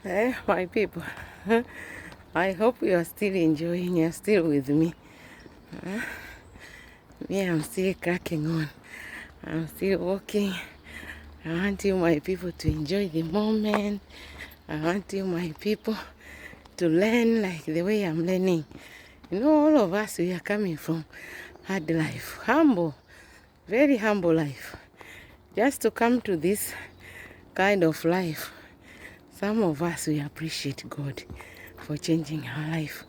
My people, I hope you are still enjoying, you're still with me. Me, I'm still cracking on. I'm still walking. I want you, my people, to enjoy the moment. I want you, my people, to learn like the way I'm learning. You know, all of us, we are coming from hard life. Humble, very humble life. Just to come to this kind of life. Some of us, we appreciate God for changing our life.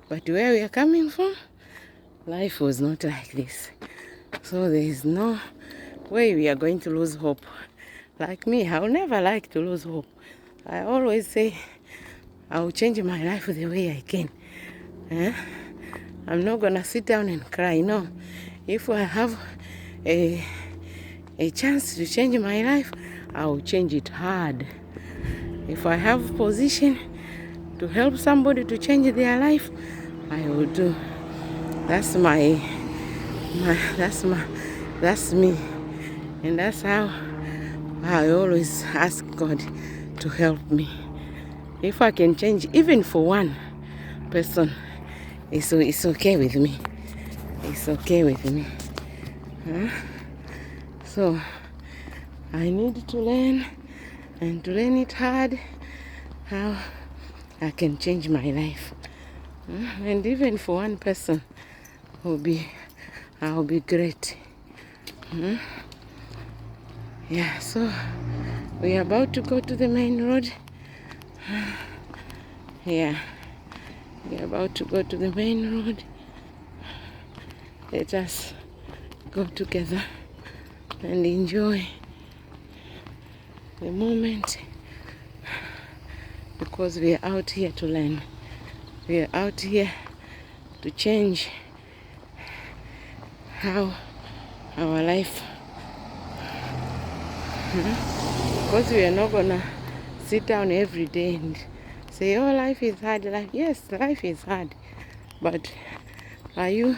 But where we are coming from, life was not like this. So there is no way we are going to lose hope. Like me, I will never like to lose hope. I always say, I will change my life the way I can. I'm not going to sit down and cry. No. If I have a chance to change my life, I will change it hard. If I have position to help somebody to change their life, I will do. That's that's me. And that's how I always ask God to help me. If I can change even for one person, it's okay with me. It's okay with me. So I need to learn, and to learn it hard, how I can change my life. And even for one person, I'll be great. Yeah, so we're about to go to the main road. Yeah, we're about to go to the main road. Let us go together and enjoy the moment, because we are out here to learn. We are out here to change how our life, because we are not gonna sit down every day and say, oh, life is hard. Yes, life is hard, but are you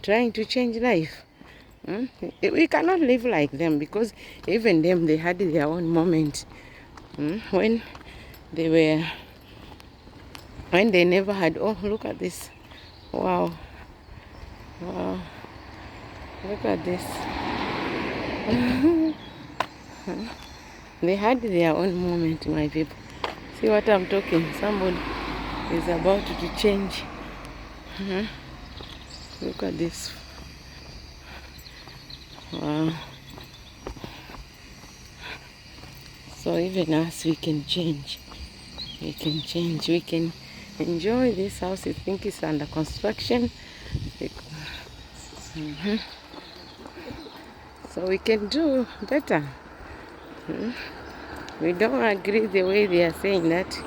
trying to change life? We cannot live like them, because even them, they had their own moment when they never had. Oh, look at this. Wow, look at this. They had their own moment, my people. See what I'm talking? Somebody is about to change. Look at this. Wow. So even us, we can change. We can change. We can enjoy this house. I think it's under construction. So we can do better. We don't agree the way they are saying that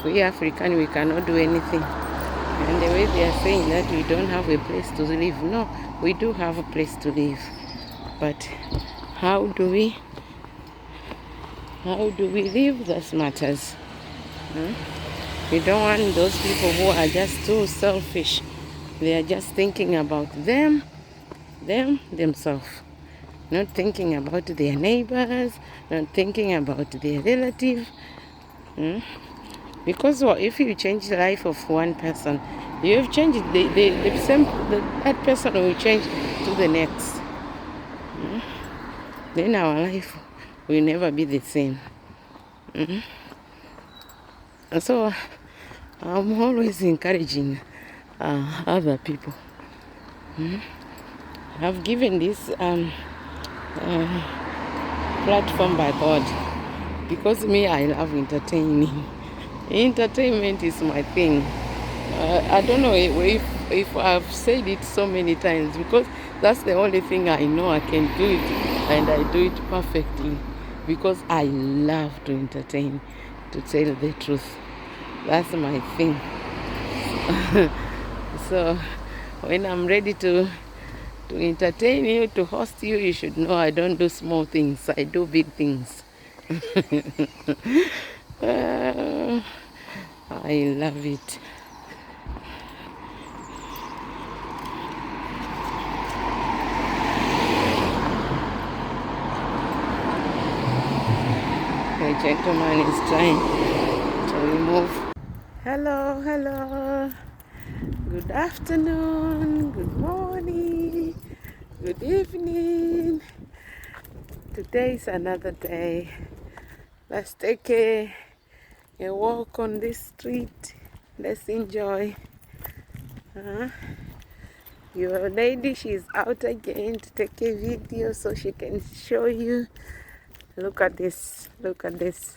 we African, we cannot do anything. And the way they are saying that we don't have a place to live. No, we do have a place to live. But how do we live? That matters. We don't want those people who are just too selfish. They are just thinking about themselves. Not thinking about their neighbors, not thinking about their relatives. Because if you change the life of one person, you have changed that person will change to the next. Then our life will never be the same. So I'm always encouraging other people. I've given this platform by God, because me, I love entertaining. Entertainment is my thing. I don't know if I've said it so many times, because that's the only thing I know I can do it, and I do it perfectly, because I love to entertain, to tell the truth. That's my thing. So when I'm ready to entertain you, to host you, you should know I don't do small things. I do big things. I love it. The gentleman is trying to we move. Hello, hello. Good afternoon, good morning, good evening. Today is another day. Let's take a walk on this street. Let's enjoy. Your lady, she's out again to take a video so she can show you. Look at this, look at this.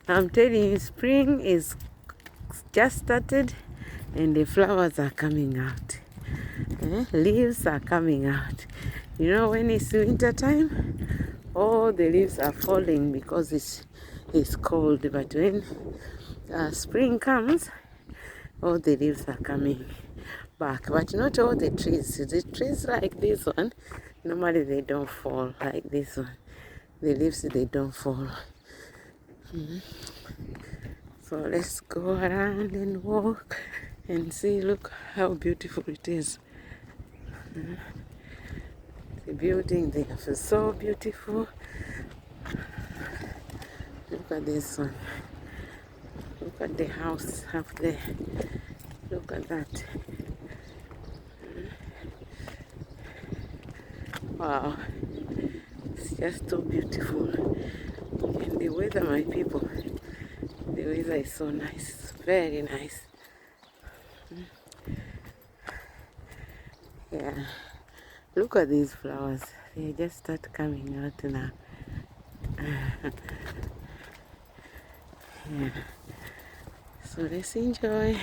I'm telling you, spring is just started and the flowers are coming out. Leaves are coming out. You know, when it's winter time, all the leaves are falling because it's cold. But when spring comes, all the leaves are coming back. But not all the trees. The trees like this one, normally they don't fall like this one. The leaves, they don't fall. So let's go around and walk and see. Look how beautiful it is. The building, they are so beautiful. Look at this one. Look at the house up there. Look at that. Wow. It's just so beautiful. And the weather, my people, the weather is so nice. Very nice. Yeah. Look at these flowers. They just start coming out now. Yeah. So let's enjoy.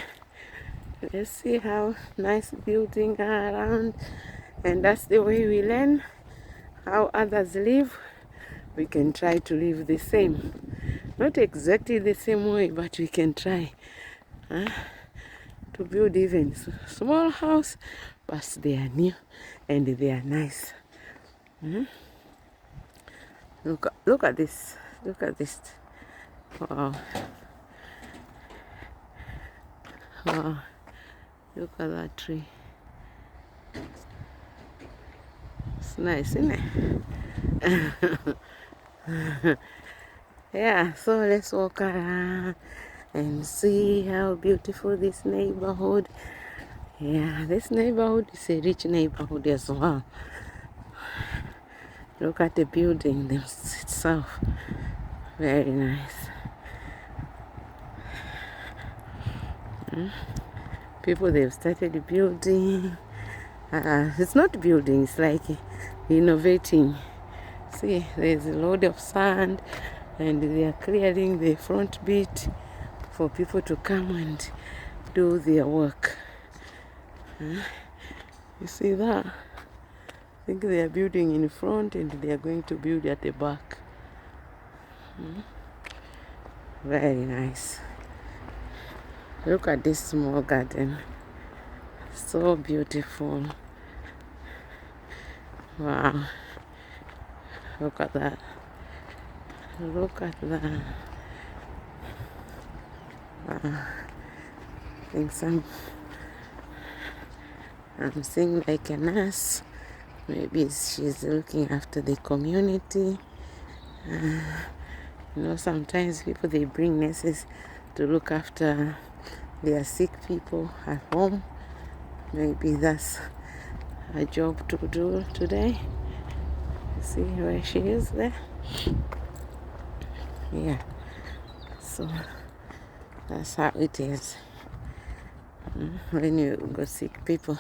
Let's see how nice buildings are around. And that's the way we learn how others live. We can try to live the same. Not exactly the same way, but we can try to build even small house, but they are new and they are nice. Look at this. Look at this. Wow. Wow. Look at that tree. It's nice, isn't it? Yeah, so let's walk around and see how beautiful this neighborhood. Yeah, this neighborhood is a rich neighborhood as well. Look at the building itself. Very nice. People, they've started building. It's not building, it's like innovating. See, there's a load of sand and they are clearing the front bit for people to come and do their work. You see that? I think they are building in front and they are going to build at the back. Very nice. Look at this small garden. So beautiful. Wow. Look at that. Look at that. Wow. I think I'm seeing like a nurse. Maybe she's looking after the community. You know, sometimes people, they bring nurses to look after their sick people at home. Maybe that's a job to do today. See where she is there? Yeah. So that's how it is. When you go sick people,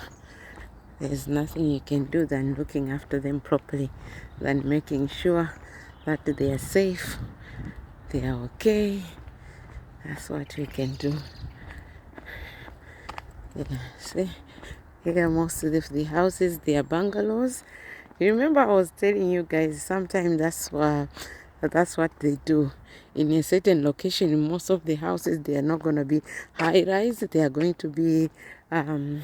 there's nothing you can do than looking after them properly, than making sure that they are safe, they are okay. That's what we can do. Yeah, see, here most of the houses, they are bungalows. You remember I was telling you guys, sometimes that's what they do. In a certain location, most of the houses, they are not going to be high-rise. They are going to be not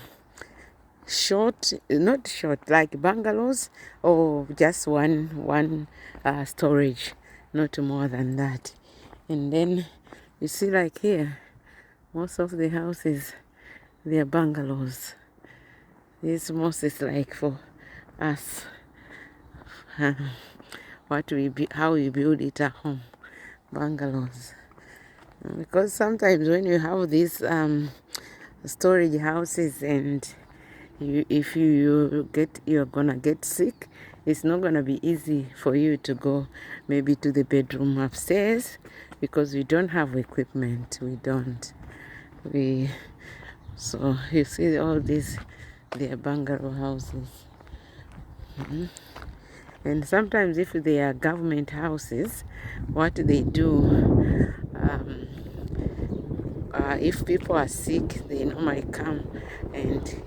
short, like bungalows, or just one storage, not more than that. And then you see, like here, most of the houses, they are bungalows. This most is like for us, how we build it at home, bungalows. Because sometimes when you have these storage houses and if you're gonna get sick, it's not gonna be easy for you to go maybe to the bedroom upstairs, because we don't have equipment. So you see all these, they are bungalow houses. And sometimes if they are government houses, what they do, if people are sick, they normally come and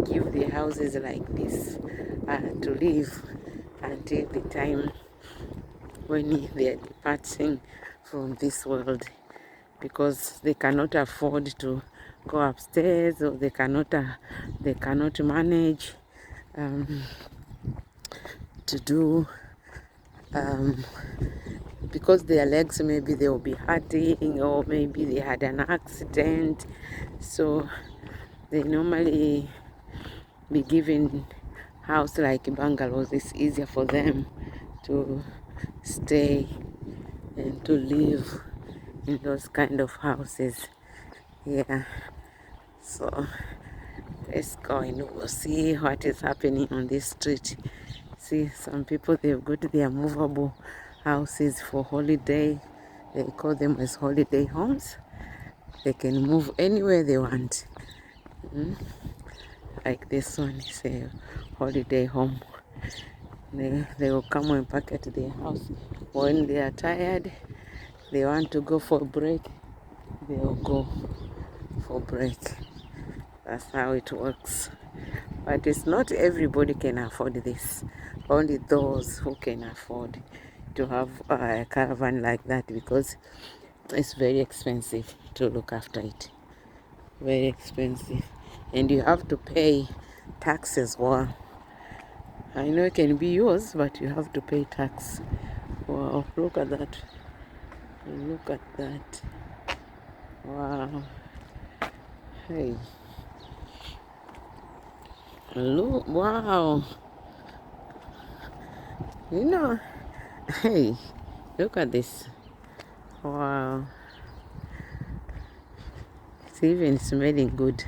give the houses like this to live until the time when they are departing from this world, because they cannot afford to go upstairs, or they cannot manage to do because their legs, maybe they will be hurting, or maybe they had an accident, so they normally be given house like bungalows. It's easier for them to stay and to live in those kind of houses. Yeah, so let's go and we'll see what is happening on this street. See, some people, they've got their movable houses for holiday. They call them as holiday homes. They can move anywhere they want. Like this one is a holiday home. They will come and park at their house. When they are tired, they want to go for a break, they will go for break. That's how it works. But it's not everybody can afford this. Only those who can afford to have a caravan like that, because it's very expensive to look after it. Very expensive. And you have to pay tax as well. I know it can be yours, but you have to pay tax. Wow, look at that. Look at that. Wow. Hey. Look, wow. You know, hey, look at this. Wow. It's even smelling good.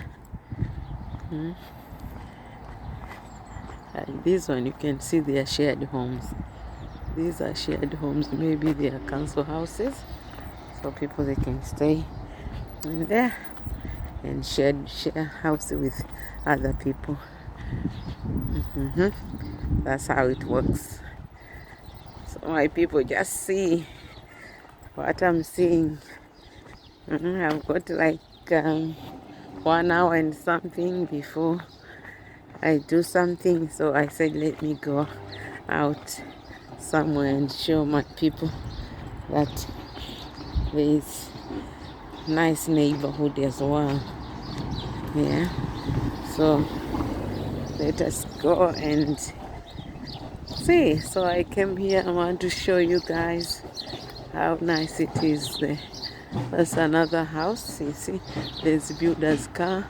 And this one, you can see they are shared homes. These are shared homes. Maybe they are council houses, so people, they can stay in there and share house with other people. That's how it works. So my people, just see what I'm seeing. I've got like 1 hour and something before I do something, so I said let me go out somewhere and show my people that there is nice neighborhood as well. Yeah, so let us go and see. So I came here, I want to show you guys how nice it is there. That's another house. You see, there's builder's car.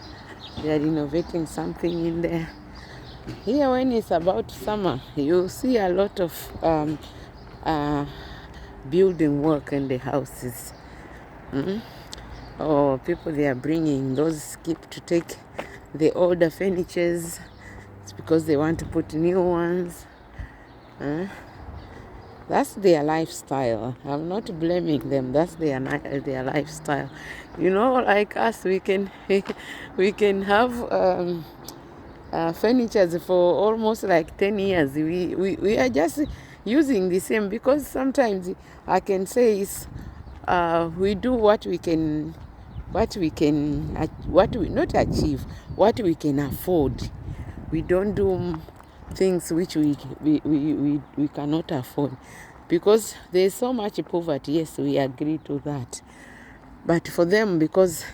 They are renovating something in there. Here, when it's about summer, you see a lot of building work in the houses. Or people, they are bringing those skip to take the older furnitures. It's because they want to put new ones. That's their lifestyle. I'm not blaming them. That's their lifestyle. You know, like us, we can have furnitures for almost like 10 years. We are just using the same, because sometimes I can say is we do what we not achieve, what we can afford. We don't do things which we cannot afford, because there's so much poverty. Yes, we agree to that. But for them, because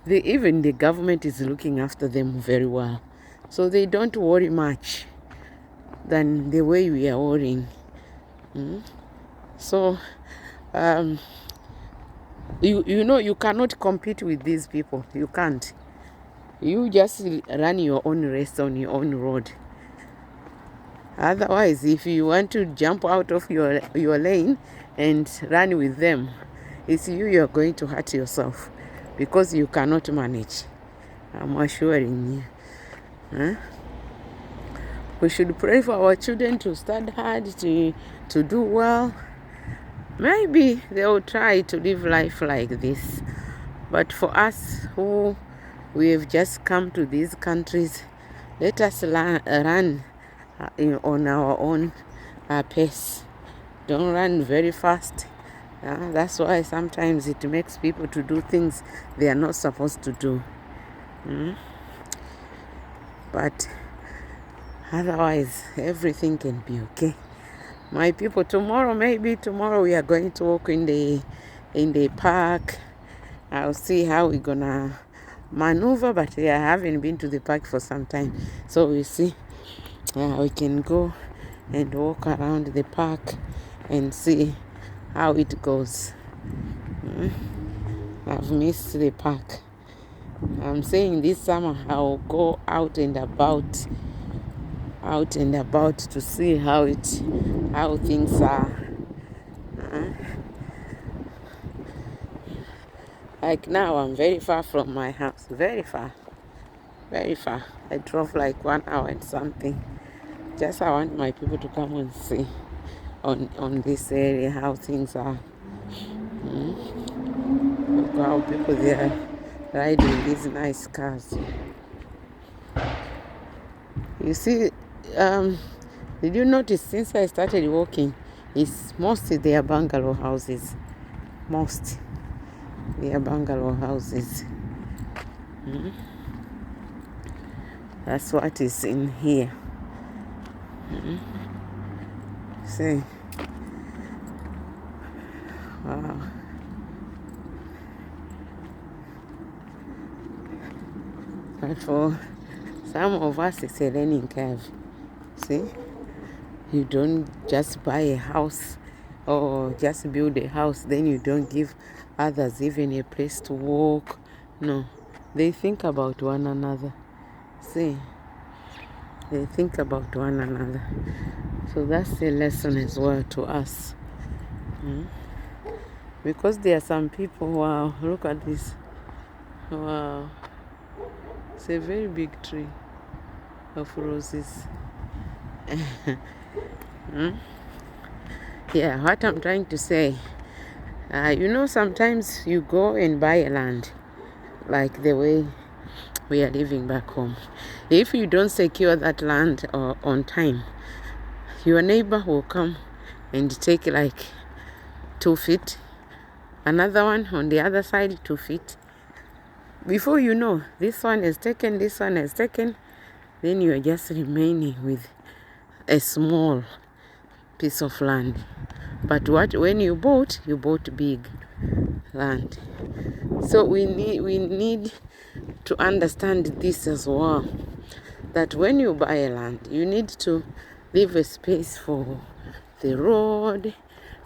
even the government is looking after them very well, so they don't worry much than the way we are worrying. So you know, you cannot compete with these people. You can't. You just run your own race on your own road. Otherwise, if you want to jump out of your lane and run with them, it's you're going to hurt yourself because you cannot manage. I'm assuring you. Huh? We should pray for our children to study hard, to do well. Maybe they will try to live life like this. But for us who we have just come to these countries, let us run on our own pace. Don't run very fast. That's why sometimes it makes people to do things they are not supposed to do. But otherwise, everything can be okay. My people, maybe tomorrow we are going to walk in the park. I'll see how we're gonna maneuver, but I haven't been to the park for some time. So we see we can go and walk around the park and see how it goes. I've missed the park. I'm saying this summer I'll go out and about to see how things are. Like now I'm very far from my house, very far. I drove like 1 hour and something. Just I want my people to come and see on this area how things are. Look how people they are riding these nice cars. You see, did you notice since I started walking, it's mostly their bungalow houses. Most their bungalow houses. That's what is in here. See, wow. But for some of us, it's a learning curve. See, you don't just buy a house or just build a house, then you don't give others even a place to walk. No, they think about one another. See, they think about one another. So that's a lesson as well to us. Because there are some people, wow, look at this. Wow, it's a very big tree of roses. Yeah, what I'm trying to say, sometimes you go and buy a land, like the way we are living back home. If you don't secure that land on time, your neighbor will come and take like 2 feet, another one on the other side 2 feet. Before you know, this one is taken, then you are just remaining with a small piece of land. But when you bought big land. So we need to understand this as well, that when you buy a land, you need to leave a space for the road,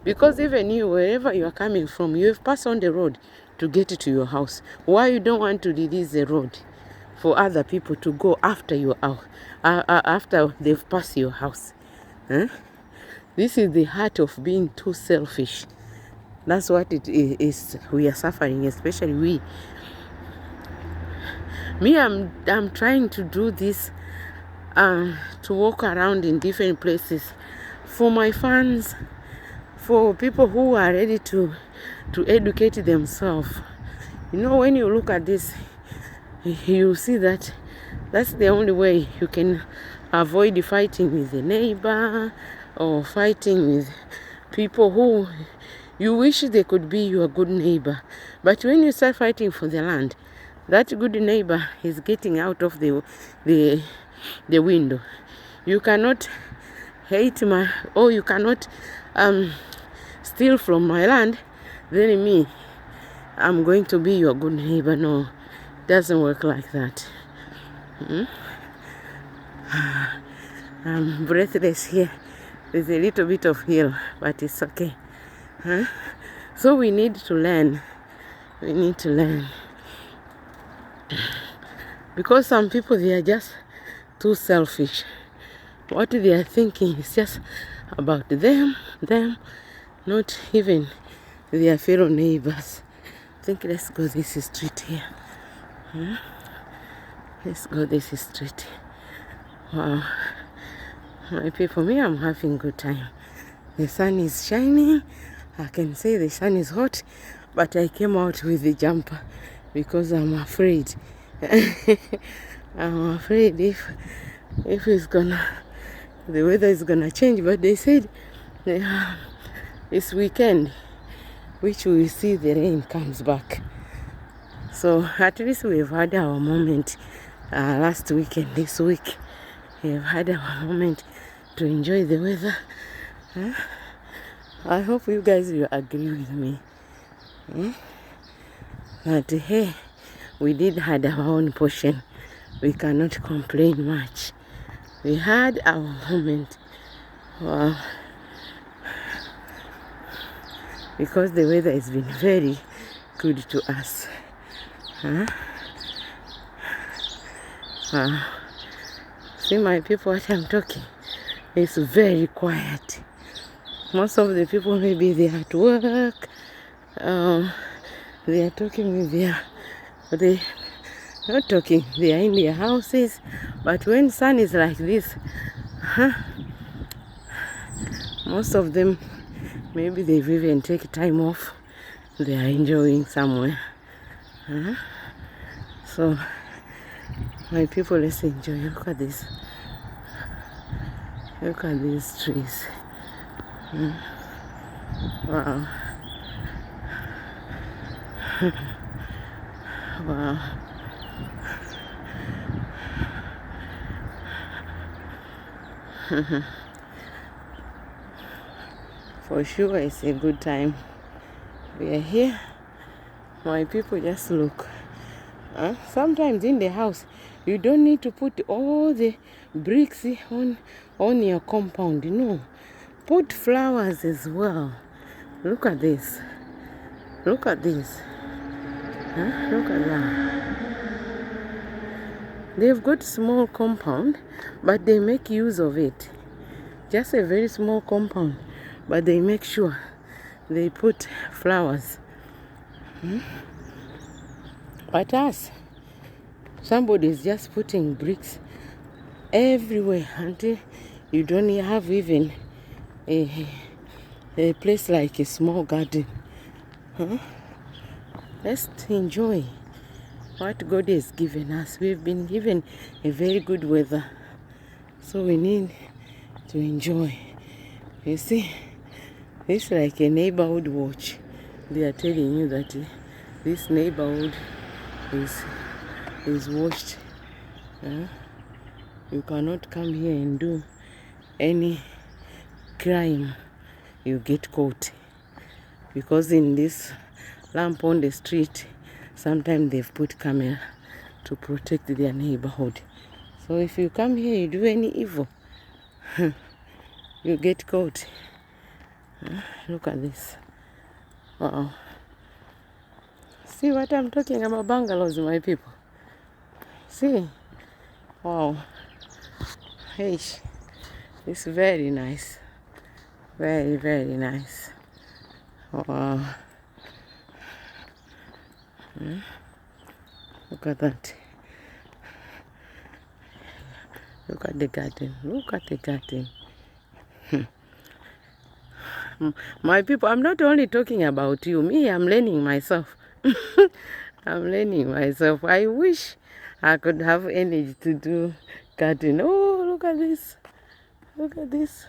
because even you, wherever you are coming from, you have passed on the road to get to your house. Why you don't want to release the road for other people to go after you after they've passed your house? This is the heart of being too selfish. That's what it is. We are suffering, especially we. Me, I'm trying to do this, to walk around in different places for my fans, for people who are ready to educate themselves. When you look at this, you see that that's the only way you can avoid fighting with the neighbor or fighting with people who you wish they could be your good neighbor. But when you start fighting for the land, that good neighbor is getting out of the window. You cannot hate you cannot steal from my land, then me, I'm going to be your good neighbor. No, it doesn't work like that. I'm breathless here. There's a little bit of hill, but it's okay. So we need to learn. Because some people, they are just too selfish. What they are thinking is just about them, not even their fellow neighbors. I think let's go this street here. Let's go this street. Wow. My people, me, I'm having good time. The sun is shining. I can say the sun is hot, but I came out with the jumper because I'm afraid. I'm afraid if it's gonna, the weather is gonna change. But they said it's weekend, which we will see the rain comes back. So at least we've had our moment last weekend. This week we've had our moment to enjoy the weather. I hope you guys will agree with me. But hey, we did had our own portion. We cannot complain much. We had our moment. Wow. Because the weather has been very good to us. See my people, what I'm talking, it's very quiet. Most of the people, maybe they are at work, they are talking with they not talking, they are in their houses. But when sun is like this, most of them, maybe they've even taken time off. They are enjoying somewhere. So my people, let's enjoy. Look at this. Look at these trees. Wow. Wow. For sure, it's a good time. We are here. My people, just look. Sometimes in the house, you don't need to put all the bricks on your compound. No, put flowers as well. Look at this. Look at this. Look at that. They've got small compound, but they make use of it. Just a very small compound, but they make sure they put flowers. But us, somebody's just putting bricks everywhere until you don't have even a place like a small garden. Let's enjoy what God has given us. We've been given a very good weather, so we need to enjoy. You see, it's like a neighborhood watch. They are telling you that this neighborhood is watched. You cannot come here and do any crime. You get caught, because in this lamp on the street, sometimes they've put camera to protect their neighborhood. So if you come here, you do any evil, you get caught. Look at this. Wow. See what I'm talking about? Bungalows, my people. See? Wow. Hey, it's very nice. Very, very nice. Wow. Look at that. Look at the garden. Look at the garden. My people, I'm not only talking about you. Me, I'm learning myself. I'm learning myself. I wish I could have energy to do garden. Oh, look at this. Look at this.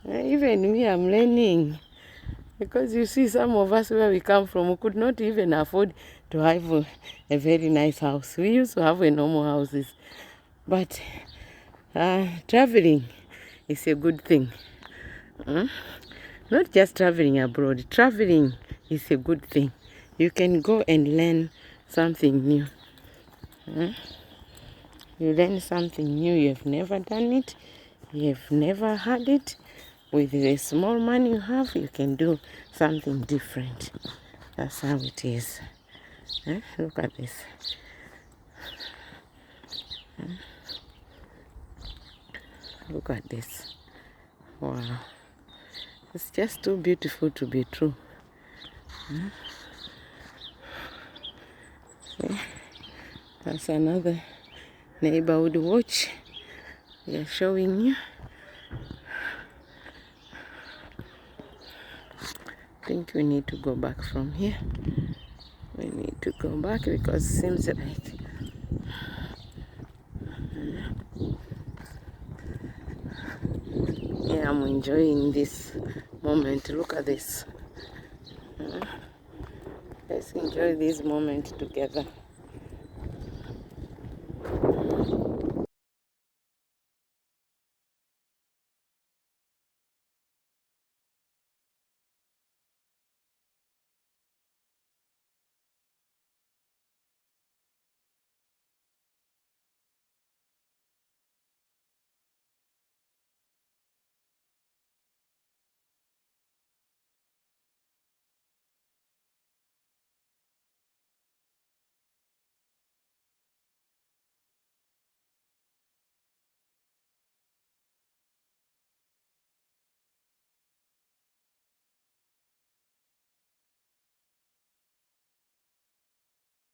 Even me, I'm learning. Because you see, some of us where we come from, we could not even afford to have a very nice house. We used to have a normal houses. But traveling is a good thing. Not just traveling abroad. Traveling is a good thing. You can go and learn something new. You learn something new. You've never done it. You've never had it. With the small money you have, you can do something different. That's how it is. Look at this. Look at this. Wow. It's just too beautiful to be true. See? That's another neighborhood watch we are showing you. I think we need to go back from here. We need to go back because it seems like yeah, I'm enjoying this moment. Look at this. Let's enjoy this moment together.